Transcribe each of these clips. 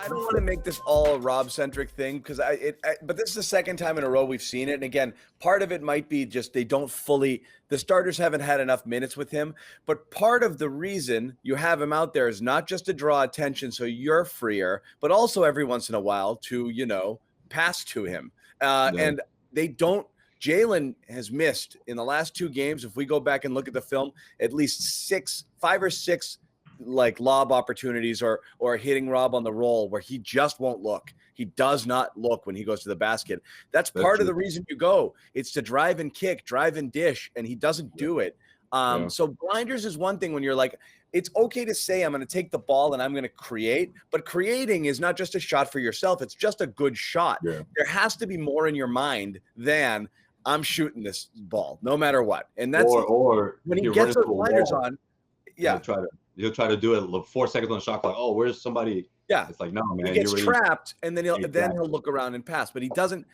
I don't want to make this all a Rob-centric thing because but this is the second time in a row we've seen it. And again, part of it might be just the starters haven't had enough minutes with him. But part of the reason you have him out there is not just to draw attention so you're freer, but also every once in a while to, pass to him. And they don't. Jaylen has missed in the last 2 games. If we go back and look at the film, at least 5 or 6 like lob opportunities or hitting Rob on the roll where he just won't look. He does not look when he goes to the basket. That's part of the reason you go. It's to drive and kick, drive and dish, and he doesn't do it. So blinders is one thing when you're like, it's okay to say I'm going to take the ball and I'm going to create, but creating is not just a shot for yourself. It's just a good shot. Yeah. There has to be more in your mind than I'm shooting this ball no matter what. And that's or when he gets those blinders on. Yeah. He'll try to do it 4 seconds on the shot clock. Oh, where's somebody? Yeah. It's like, no, man. He gets trapped, and then he'll look around and pass. But he doesn't.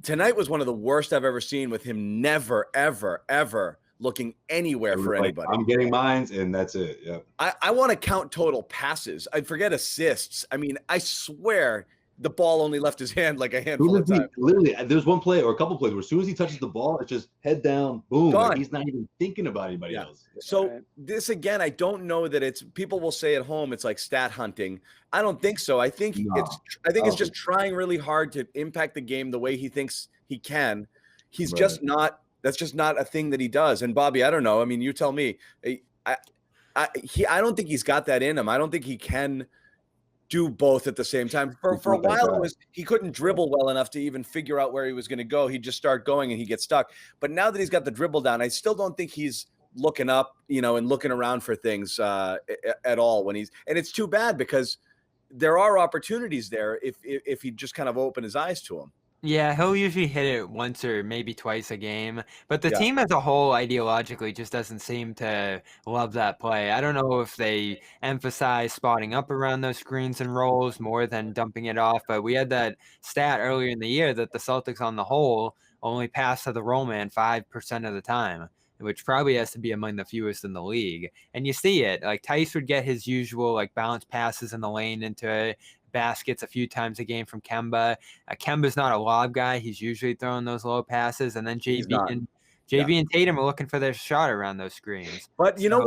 Tonight was one of the worst I've ever seen with him never, ever, ever looking anywhere for anybody. I'm getting mines, and that's it. Yeah. I want to count total passes. I forget assists. I mean, I swear the ball only left his hand like a handful of times. Literally, there's one play or a couple plays where as soon as he touches the ball, it's just head down, boom. Like he's not even thinking about anybody else. So this, again, I don't know that people will say at home it's like stat hunting. I don't think so. I think it's just trying really hard to impact the game the way he thinks he can. He's just not. That's just not a thing that he does. And Bobby, I don't know. I mean, you tell me. I don't think he's got that in him. I don't think he can do both at the same time. For a while, he couldn't dribble well enough to even figure out where he was going to go. He'd just start going and he'd get stuck. But now that he's got the dribble down, I still don't think he's looking up, and looking around for things at all and it's too bad because there are opportunities there if he just kind of open his eyes to them. Yeah, he'll usually hit it once or maybe twice a game. But the team as a whole ideologically just doesn't seem to love that play. I don't know if they emphasize spotting up around those screens and rolls more than dumping it off. But we had that stat earlier in the year that the Celtics on the whole only pass to the roll man 5% of the time, which probably has to be among the fewest in the league. And you see it. Like Tice would get his usual like bounce passes in the lane into baskets a few times a game from Kemba. Kemba's not a lob guy. He's usually throwing those low passes. And then JB and Tatum are looking for their shot around those screens. But you know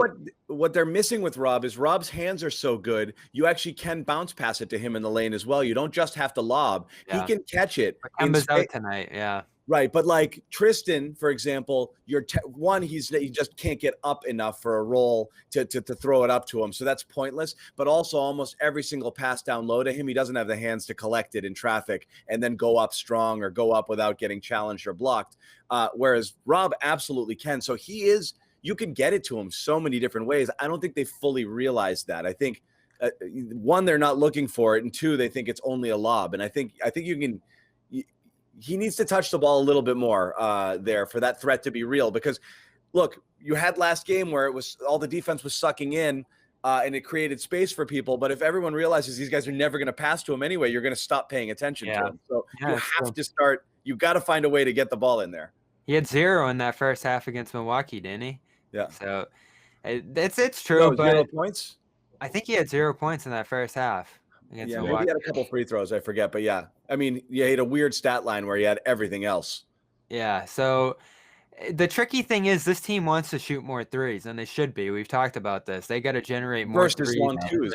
what they're missing with Rob is Rob's hands are so good. You actually can bounce pass it to him in the lane as well. You don't just have to lob. Yeah. He can catch it. But Kemba's out tonight. Yeah. Right, but like Tristan, for example, he just can't get up enough for a roll to throw it up to him, so that's pointless. But also, almost every single pass down low to him, he doesn't have the hands to collect it in traffic and then go up strong or go up without getting challenged or blocked. Whereas Rob absolutely can. So you can get it to him so many different ways. I don't think they fully realize that. I think one, they're not looking for it, and two, they think it's only a lob. And I think you can. He needs to touch the ball a little bit more there for that threat to be real. Because, look, you had last game where it was all the defense was sucking in and it created space for people. But if everyone realizes these guys are never going to pass to him anyway, you're going to stop paying attention to them. So you have to start. You've got to find a way to get the ball in there. He had 0 in that first half against Milwaukee, didn't he? Yeah. So it's true. But 0 points. I think he had 0 points in that first half. Maybe he had a couple free throws. I forget, but yeah. I mean, he had a weird stat line where he had everything else. Yeah. So the tricky thing is this team wants to shoot more threes, and they should be. We've talked about this. They got to generate more versus long twos.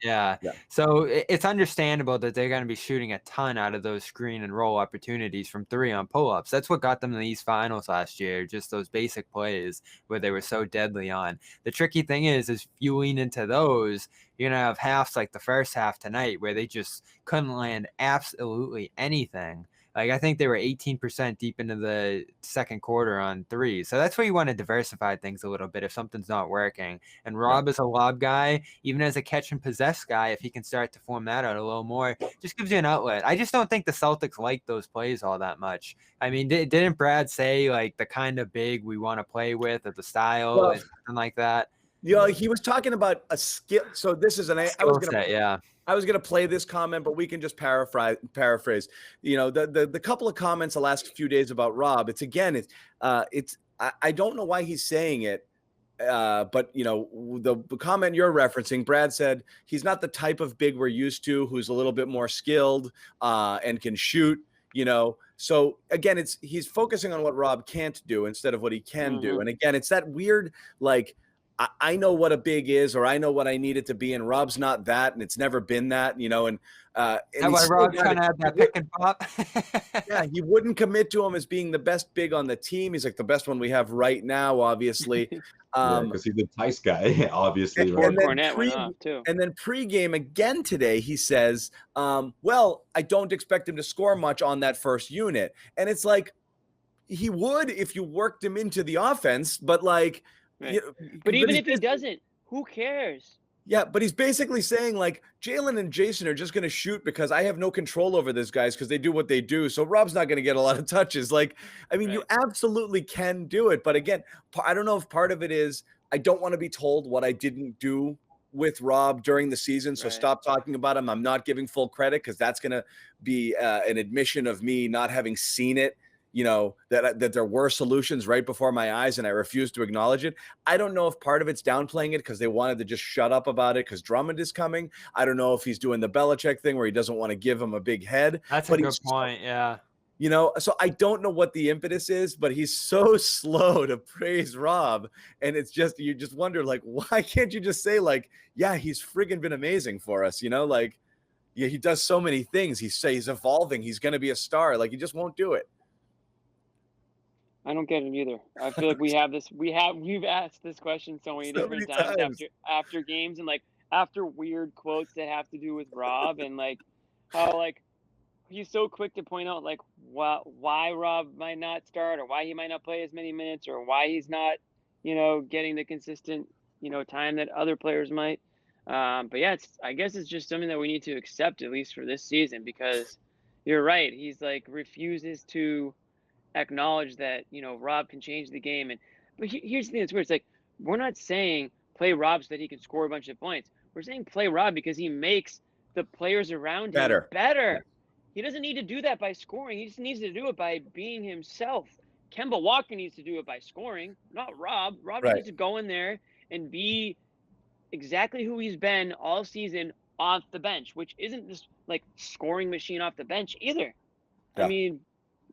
Yeah. So it's understandable that they're going to be shooting a ton out of those screen and roll opportunities from 3 on pull-ups. That's what got them to these finals last year, just those basic plays where they were so deadly on. The tricky thing is if you lean into those, you're going to have halves like the first half tonight where they just couldn't land absolutely anything. Like, I think they were 18% deep into the second quarter on threes. So that's where you want to diversify things a little bit if something's not working. And Rob is a lob guy, even as a catch and possess guy, if he can start to form that out a little more, just gives you an outlet. I just don't think the Celtics like those plays all that much. I mean, didn't Brad say, like, the kind of big we want to play with or the style and something like that? Yeah, he was talking about a skill. So this is I was gonna play this comment, but we can just paraphrase. The couple of comments the last few days about Rob. I don't know why he's saying it, But the comment you're referencing, Brad said he's not the type of big we're used to, who's a little bit more skilled and can shoot. So again, he's focusing on what Rob can't do instead of what he can do. And again, it's that weird, like, I know what a big is, or I know what I need it to be, and Rob's not that, and it's never been that, and that's why Rob's trying to have that pick and pop. Yeah, he wouldn't commit to him as being the best big on the team. He's like the best one we have right now, obviously. Because he's the Tice guy, obviously. And Kornet went off too. And then pregame again today, he says, well, I don't expect him to score much on that first unit. And it's like, he would if you worked him into the offense, but like, right. But even if he doesn't, who cares? Yeah, but he's basically saying, like, Jaylen and Jayson are just going to shoot because I have no control over these guys because they do what they do. So Rob's not going to get a lot of touches. Like, I mean, right. You absolutely can do it. But again, I don't know if part of it is I don't want to be told what I didn't do with Rob during the season. So right. Stop talking about him. I'm not giving full credit because that's going to be an admission of me not having seen it. That there were solutions right before my eyes and I refuse to acknowledge it. I don't know if part of it's downplaying it because they wanted to just shut up about it because Drummond is coming. I don't know if he's doing the Belichick thing where he doesn't want to give him a big head. That's a good point, yeah. So I don't know what the impetus is, but he's so slow to praise Rob. And it's just, you just wonder, like, why can't you just say, like, yeah, he's friggin' been amazing for us, like, yeah, he does so many things. He's evolving. He's going to be a star. Like, he just won't do it. I don't get it either. I feel like we've asked this question so many different times after games and like after weird quotes that have to do with Rob and like how like he's so quick to point out like why Rob might not start or why he might not play as many minutes or why he's not, getting the consistent, time that other players might. But yeah, I guess it's just something that we need to accept at least for this season because you're right. He's like refuses to acknowledge that Rob can change the game but here's the thing that's weird. It's like we're not saying play Rob so that he can score a bunch of points. We're saying play Rob because he makes the players around him better. He doesn't need to do that by scoring. He just needs to do it by being himself. Kemba Walker needs to do it by scoring, not Rob. Rob needs to go in there and be exactly who he's been all season off the bench, which isn't this like scoring machine off the bench either. Yeah. I mean,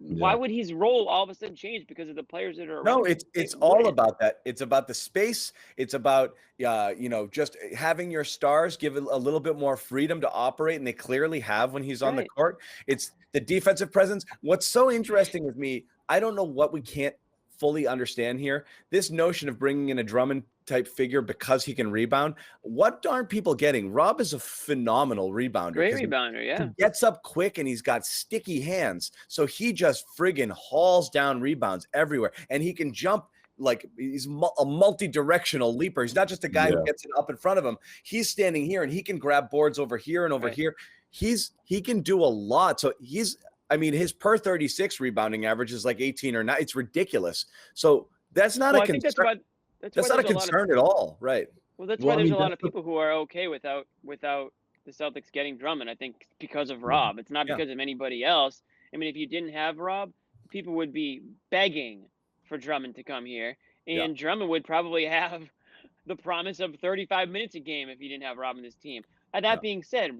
why would his role all of a sudden change because of the players that are around? No, it's all about that. It's about the space. It's about just having your stars give it a little bit more freedom to operate, and they clearly have when he's on the court. It's the defensive presence. What's so interesting with me, I don't know what we can't fully understand here. This notion of bringing in a Drummond type figure because he can rebound. What aren't people getting? Rob is a phenomenal rebounder. Great rebounder, yeah. He gets up quick and he's got sticky hands. So he just friggin' hauls down rebounds everywhere. And he can jump like he's a multi-directional leaper. He's not just a guy who gets it up in front of him. He's standing here and he can grab boards over here and over here. He can do a lot. So his per 36 rebounding average is like 18 or 9. It's ridiculous. So that's not a concern. That's not a concern at all, right? Well, that's why there's a lot of people who are okay without the Celtics getting Drummond. I think because of Rob. It's not because of anybody else. I mean, if you didn't have Rob, people would be begging for Drummond to come here, and Drummond would probably have the promise of 35 minutes a game if he didn't have Rob in his team. That being said,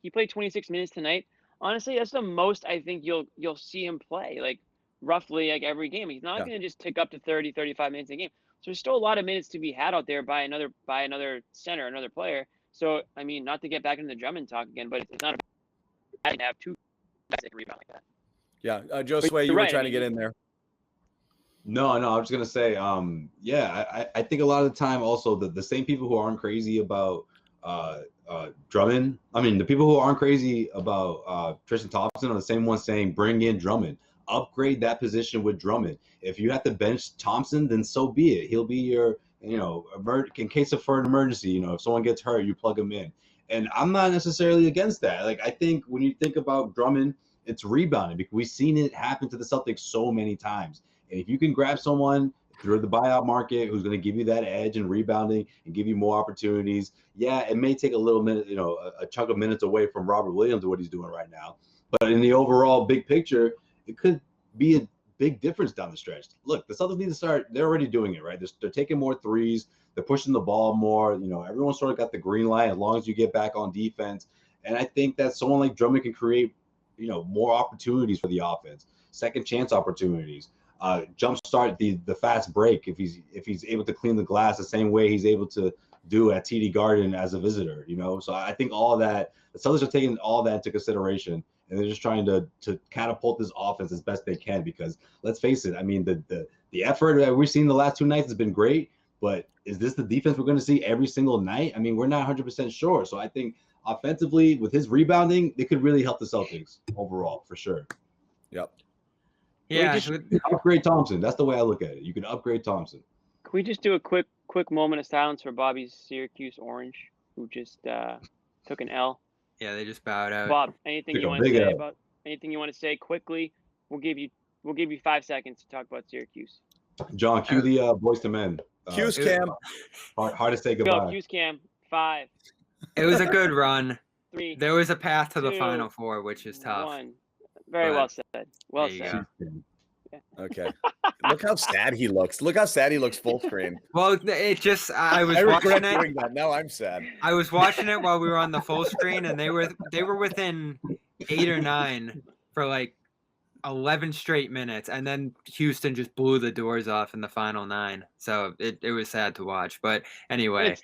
he played 26 minutes tonight. Honestly, that's the most I think you'll see him play, like roughly like every game. He's not going to just tick up to 30, 35 minutes a game. So there's still a lot of minutes to be had out there by another center, another player. So, I mean, not to get back into the Drummond talk again, but it's not bad to have two guys that can rebound like that. Yeah, Josue, you were trying to get in there. No, I was just going to say, I think a lot of the time also the same people who aren't crazy about Drummond, the people who aren't crazy about Tristan Thompson are the same ones saying bring in Drummond. Upgrade that position with Drummond. If you have to bench Thompson, then so be it. He'll be your, in case of for an emergency, if someone gets hurt, you plug him in. And I'm not necessarily against that. Like, I think when you think about Drummond, it's rebounding because we've seen it happen to the Celtics so many times. And if you can grab someone through the buyout market who's going to give you that edge in rebounding and give you more opportunities, it may take a little minute, a chunk of minutes away from Robert Williams and what he's doing right now. But in the overall big picture, it could be a big difference down the stretch. Look, the Celtics need to start. They're already doing it, right? They're taking more threes. They're pushing the ball more. You know, everyone sort of got the green light as long as you get back on defense. And I think that someone like Drummond can create, you know, more opportunities for the offense, second chance opportunities, jumpstart the fast break if he's able to clean the glass the same way he's able to do at TD Garden as a visitor, you know. So I think all of that, the Celtics are taking all that into consideration, and they're just trying to catapult this offense as best they can. Because let's face it, I mean, the effort that we've seen the last 2 nights has been great, but is this the defense we're going to see every single night? I mean, we're not 100% sure. So I think offensively, with his rebounding, they could really help the Celtics overall for sure. Yep. Yeah. Upgrade Thompson. That's the way I look at it. You can upgrade Thompson. Can we just do a quick moment of silence for Bobby's Syracuse Orange, who just took an L? Yeah, they just bowed out. Bob, anything you want to say about anything you want to say quickly? We'll give you 5 seconds to talk about Syracuse. John, cue the Boys to Men. Q's Cam. Hard to say goodbye. Go, Q's Cam. 5. It was a good run. 3. There was a path to the 2, Final Four, which is tough. 1. Very well said. Well said. Okay. Look how sad he looks. Look how sad he looks full screen. Well, it just I was I watching regret it. doing that. Now I'm sad. I was watching it while we were on the full screen, and they were within 8 or 9 for like 11 straight minutes, and then Houston just blew the doors off in the final 9. So it was sad to watch. But anyway,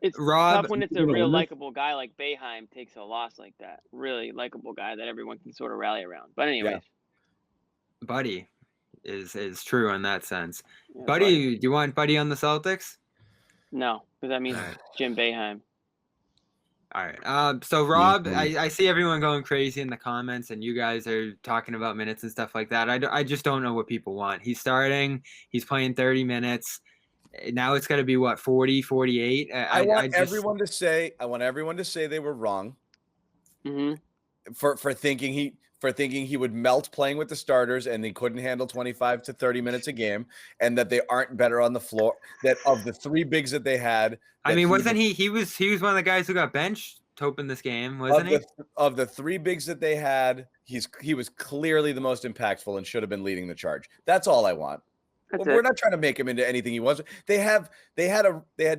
it's Rob, tough when it's a real likable guy like Boeheim takes a loss like that. Really likable guy that everyone can sort of rally around. But anyways, Buddy is true in that sense. Yeah, Buddy, do you want Buddy on the Celtics? No, because that means Jim Boeheim. All right. So Rob, I see everyone going crazy in the comments, and you guys are talking about minutes and stuff like that. I just don't know what people want. He's starting. He's playing 30 minutes. Now it's got to be what, 40, 48. I want everyone to say they were wrong. Mm-hmm. For thinking he would melt playing with the starters and he couldn't handle 25 to 30 minutes a game, and that they aren't better on the floor. That of the 3 bigs that they had, I mean, wasn't he was one of the guys who got benched to open this game, wasn't he? Of the 3 bigs that they had, he was clearly the most impactful and should have been leading the charge. That's all I want. We're not trying to make him into anything he wasn't. They had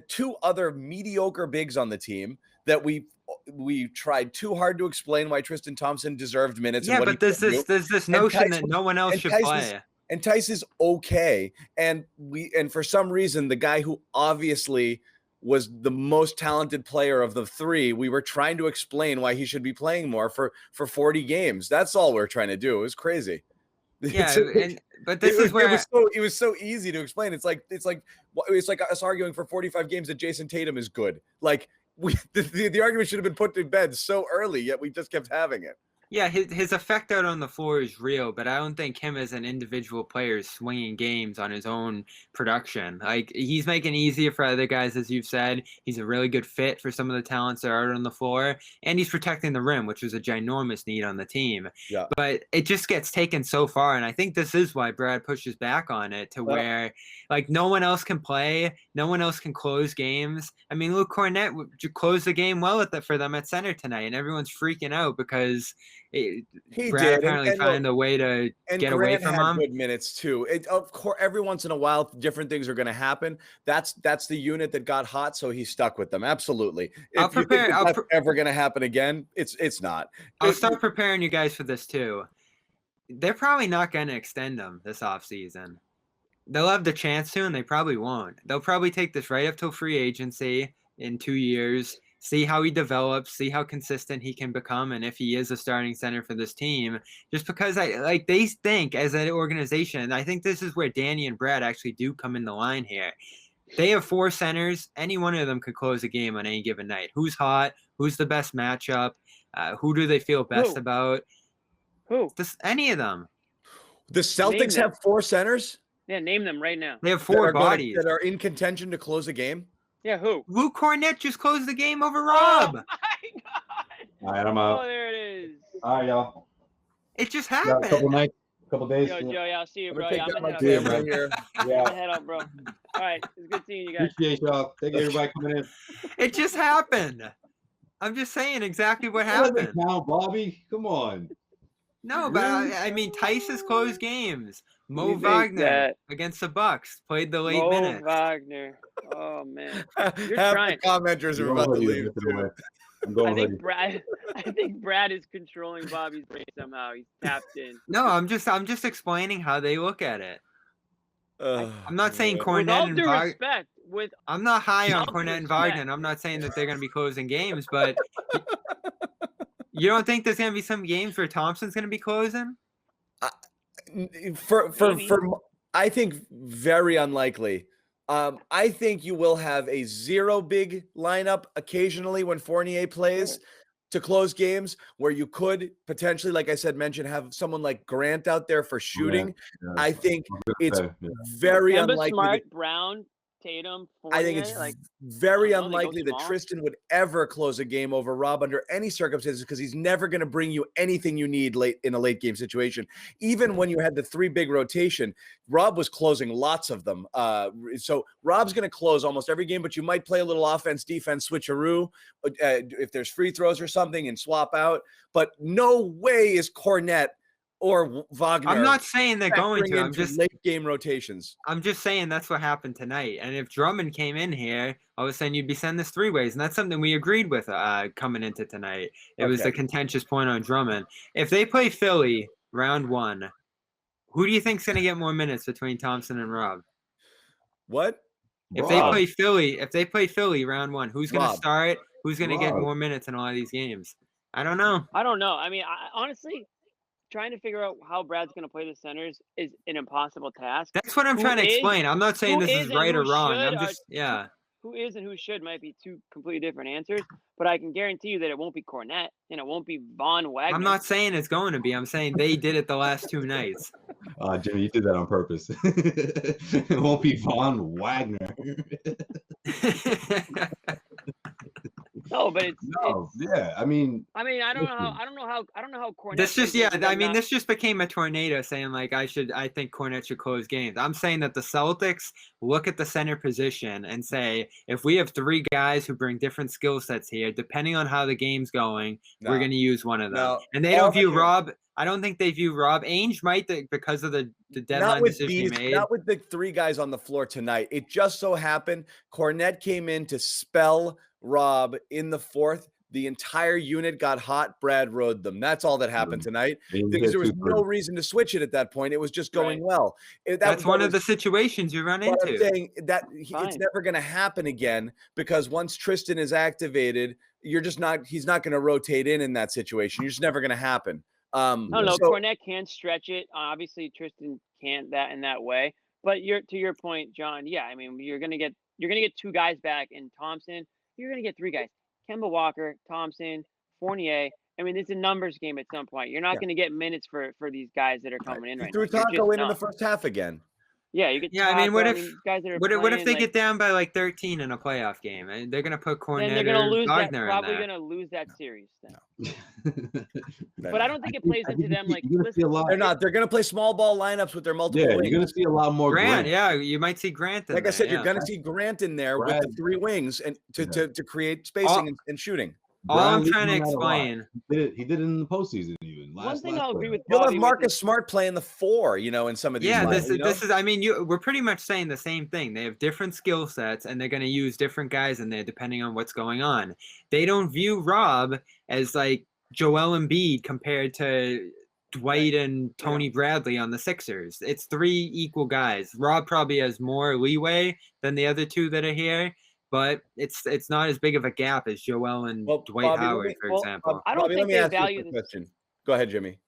2 other mediocre bigs on the team that we tried too hard to explain why Tristan Thompson deserved minutes. Yeah, but there's this notion that no one else should play. And Tice is okay. And for some reason, the guy who obviously was the most talented player of the 3, we were trying to explain why he should be playing more for 40 games. That's all we're trying to do. It was crazy. Yeah, but this is where it was so easy to explain. It's like us arguing for 45 games that Jayson Tatum is good. Like the argument should have been put to bed so early, yet we just kept having it. Yeah, his effect out on the floor is real, but I don't think him as an individual player is swinging games on his own production. Like, he's making it easier for other guys, as you've said. He's a really good fit for some of the talents that are out on the floor, and he's protecting the rim, which was a ginormous need on the team. Yeah. But it just gets taken so far, and I think this is why Brad pushes back on it to where, like, no one else can play, no one else can close games. I mean, Luke Kornet closed the game well for them at center tonight, and everyone's freaking out because Brad apparently found a way to get away from him. Good minutes too. Of course, every once in a while, different things are going to happen. That's the unit that got hot, so he stuck with them. Absolutely. If you think that's ever going to happen again, it's not. I'll start preparing you guys for this too. They're probably not going to extend him this offseason. They'll have the chance to, and they probably won't. They'll probably take this right up till free agency in 2 years. See how he develops, see how consistent he can become, and if he is a starting center for this team. Just because they think as an organization, I think this is where Danny and Brad actually do come in the line here. They have 4 centers. Any one of them could close a game on any given night. Who's hot? Who's the best matchup? Who do they feel best about? Who? Any of them. The Celtics have 4 centers? Yeah, name them right now. They have 4 bodies that are in contention to close a game. Yeah, who? Luke Kornet just closed the game over Rob. Oh my God! All right, I'm out. Oh, there it is. All right, y'all. It just happened. Yeah, couple days. Yo, Joey, I'll see you, bro. I'm I'm gonna head take up. here. Yeah. Head up, bro. All right, it's good seeing you guys. Appreciate y'all. Thank you, everybody coming in. It just happened. I'm just saying exactly what happened. Now, Bobby, come on. No, but I mean, Tice has closed games. Mo You think Wagner that- against the Bucks played the late Mo minutes. Wagner. Oh man, You're Half trying. the commenters are about to leave too. I'm going I think hoodie. Brad is controlling Bobby's brain somehow. He's tapped in. No, I'm just explaining how they look at it. I'm not saying With Kornet all and due Wagner. respect, I'm not high on all due Kornet and respect. Wagner, and I'm not saying that they're going to be closing games, but you don't think there's going to be some games where Thompson's going to be closing? For I think very unlikely. I think you will have a 0 big lineup occasionally when Fournier plays to close games, where you could potentially, like I said, have someone like Grant out there for shooting. Yeah. I think it's very Kemba unlikely. Smart, Brown, Tatum, Fournier, I think it's very unlikely that Tristan would ever close a game over Rob under any circumstances, because he's never going to bring you anything you need late in a late game situation. Even when you had the 3 big rotation, Rob was closing lots of them. So Rob's going to close almost every game, but you might play a little offense, defense, switcheroo if there's free throws or something and swap out. But no way is Kornet or Wagner. I'm not saying they're going to. I'm just late game rotations. I'm just saying that's what happened tonight. And if Drummond came in here, I was saying you'd be sending this 3 ways, and that's something we agreed with coming into tonight. It was the contentious point on Drummond. If they play Philly round 1, who do you think's going to get more minutes between Thompson and Rob? What? If they play Philly round 1, who's going to start? Who's going to get more minutes in all of these games? I don't know. I mean, honestly, trying to figure out how Brad's going to play the centers is an impossible task. That's what I'm trying to explain. I'm not saying this is right or wrong. I'm just, Who is and who should might be 2 completely different answers, but I can guarantee you that it won't be Kornet and it won't be Von Wagner. I'm not saying it's going to be. I'm saying they did it the last 2 nights. Jimmy, you did that on purpose. It won't be Von Wagner. No, but I mean, I don't know how Kornet. This just this just became a tornado saying like I think Kornet should close games. I'm saying that the Celtics look at the center position and say, if we have 3 guys who bring different skill sets here, depending on how the game's going, we're going to use one of them. And they don't view Rob. I don't think they view Rob. Ainge might because of the deadline decision he made. Not with the 3 guys on the floor tonight. It just so happened Kornet came in to spell Rob in the 4th. The entire unit got hot. Brad rode them. That's all that happened tonight. Because there was no reason to switch it at that point. It was just going well. That's one of the situations you run into. I'm saying that it's never going to happen again, because once Tristan is activated, he's not going to rotate in that situation. You're just never going to happen. Kornet can stretch it. Obviously, Tristan can't in that way. But to your point, John, I mean, you're gonna get 2 guys back in Thompson. You're gonna get 3 guys: Kemba Walker, Thompson, Fournier. I mean, it's a numbers game at some point. You're not gonna get minutes for these guys that are coming in right now. Threw Taco in the first half again. Yeah, you get. Yeah, I mean, what if they get get down by like 13 in a playoff game? And they're gonna put Kornet they're gonna lose Wagner probably in there. gonna lose that series then. But I don't think it plays into them like. They're not. They're gonna play small ball lineups with their multiple. Yeah, you're gonna see a lot more Grant. Yeah, you might see Grant. Like I said, you're gonna see Grant in there with the 3 wings and to create spacing and shooting. All I'm trying to explain. He did it in the postseason even. One thing I'll agree with. You'll have Marcus Smart playing the 4, in some of these. Yeah, this is. I mean, we're pretty much saying the same thing. They have different skill sets, and they're going to use different guys in there depending on what's going on. They don't view Rob as like Joel Embiid compared to Dwight and Tony Bradley on the Sixers. It's 3 equal guys. Rob probably has more leeway than the other 2 that are here. But it's not as big of a gap as Joel and Dwight Howard, for example. I don't think they value this question. Go ahead, Jimmy.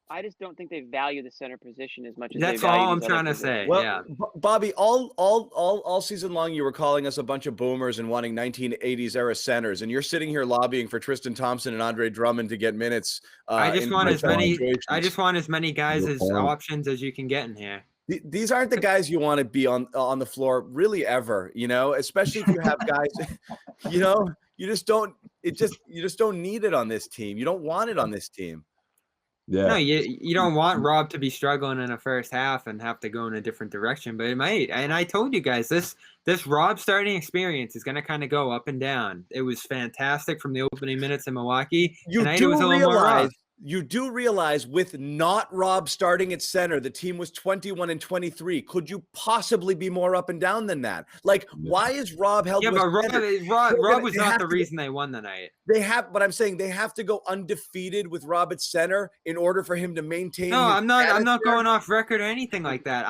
I just don't think they value the center position as much as that's they value all I'm trying to say. Well, Bobby, all season long you were calling us a bunch of boomers and wanting 1980s era centers, and you're sitting here lobbying for Tristan Thompson and Andre Drummond to get minutes. I just want as many guys as options as you can get in here. These aren't the guys you want to be on the floor really ever, especially if you have guys, you just don't need it on this team. You don't want it on this team. Yeah. No, you don't want Rob to be struggling in the first half and have to go in a different direction, but it might. And I told you guys this Rob starting experience is going to kind of go up and down. It was fantastic from the opening minutes in Milwaukee. You Tonight do it was a little more rough. you do realize with not Rob starting at center, the team was 21-23. Could you possibly be more up and down than that? Like, why is Rob held? Yeah, to a but standard? Rob was They not have the to- reason they won the night. They have, but I'm saying they have to go undefeated with Rob at center in order for him to maintain. No, his I'm not status there. going off record or anything like that.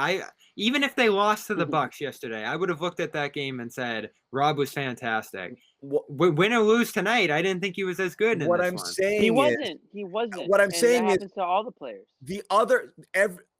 Even if they lost to the Bucks yesterday, I would have looked at that game and said Rob was fantastic. Win or lose tonight, I didn't think he was as good. What in this I'm one. saying He is, wasn't. He wasn't. what I'm And saying that is happens to all the players. the other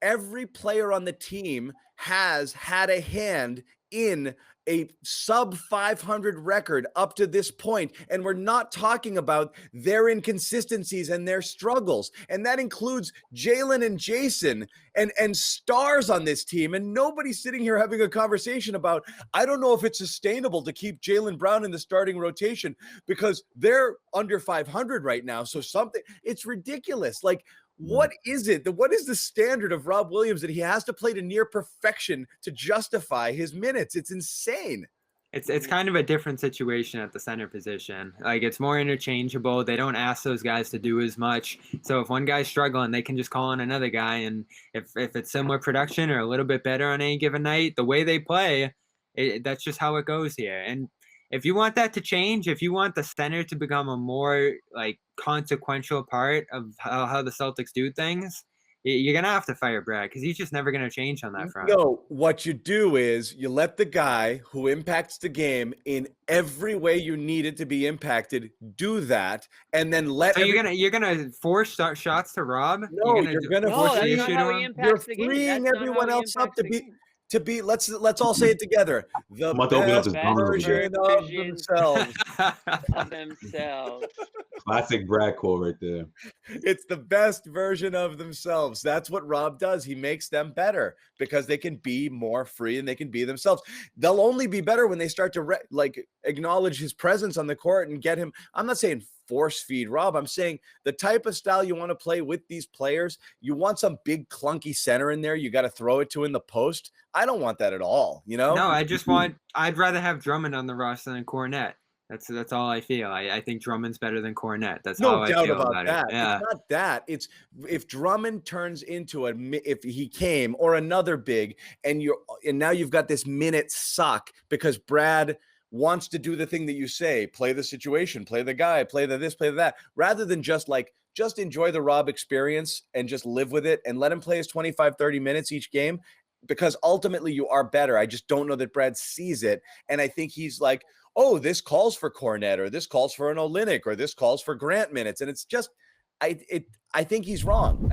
every player on the team has had a hand in a sub 500 record up to this point, and we're not talking about their inconsistencies and their struggles, and that includes Jaylen and Jayson and stars on this team, and nobody's sitting here having a conversation about, I don't know if it's sustainable to keep Jaylen Brown in the starting rotation because they're under 500 right now, so it's ridiculous. Like, what is it? What is the standard of Rob Williams that he has to play to near perfection to justify his minutes? It's insane. It's kind of a different situation at the center position. Like, it's more interchangeable. They don't ask those guys to do as much. So if one guy's struggling, they can just call on another guy. And if it's similar production or a little bit better on any given night, the way they play, that's just how it goes here. And if you want that to change, if you want the center to become a more like consequential part of how the Celtics do things, you're going to have to fire Brad because he's just never going to change on that front. No, what you do is you let the guy who impacts the game in every way you need it to be impacted do that, and then let. So you're gonna force shots to Rob? No, you're gonna No, force that's the not issue how to he him. impacts You're the game. freeing That's not everyone how he else up impacts the game. to be. Let's all say it together. The I'm about to open up best his numbers over version there. of themselves. Of themselves. Classic Brad quote right there. It's the best version of themselves. That's what Rob does. He makes them better because they can be more free and they can be themselves. They'll only be better when they start to acknowledge his presence on the court and get him. I'm not saying force feed Rob. I'm saying the type of style you want to play with these players. You want some big clunky center in there. You got to throw it to in the post. I don't want that at all. You know? No, I'd rather have Drummond on the roster than Kornet. That's all I feel. I think Drummond's better than Kornet. That's no how doubt I feel about that. it. Yeah. It's not that. It's if Drummond turns into if he came or another big, and now you've got this minute suck because Brad wants to do the thing that you say, play the situation, play the guy, play the this, play the that, rather than just enjoy the Rob experience and just live with it and let him play his 25, 30 minutes each game, because ultimately you are better. I just don't know that Brad sees it. And I think he's like, oh, this calls for Kornet, or this calls for an Olynyk, or this calls for Grant minutes. And it's just, I think he's wrong.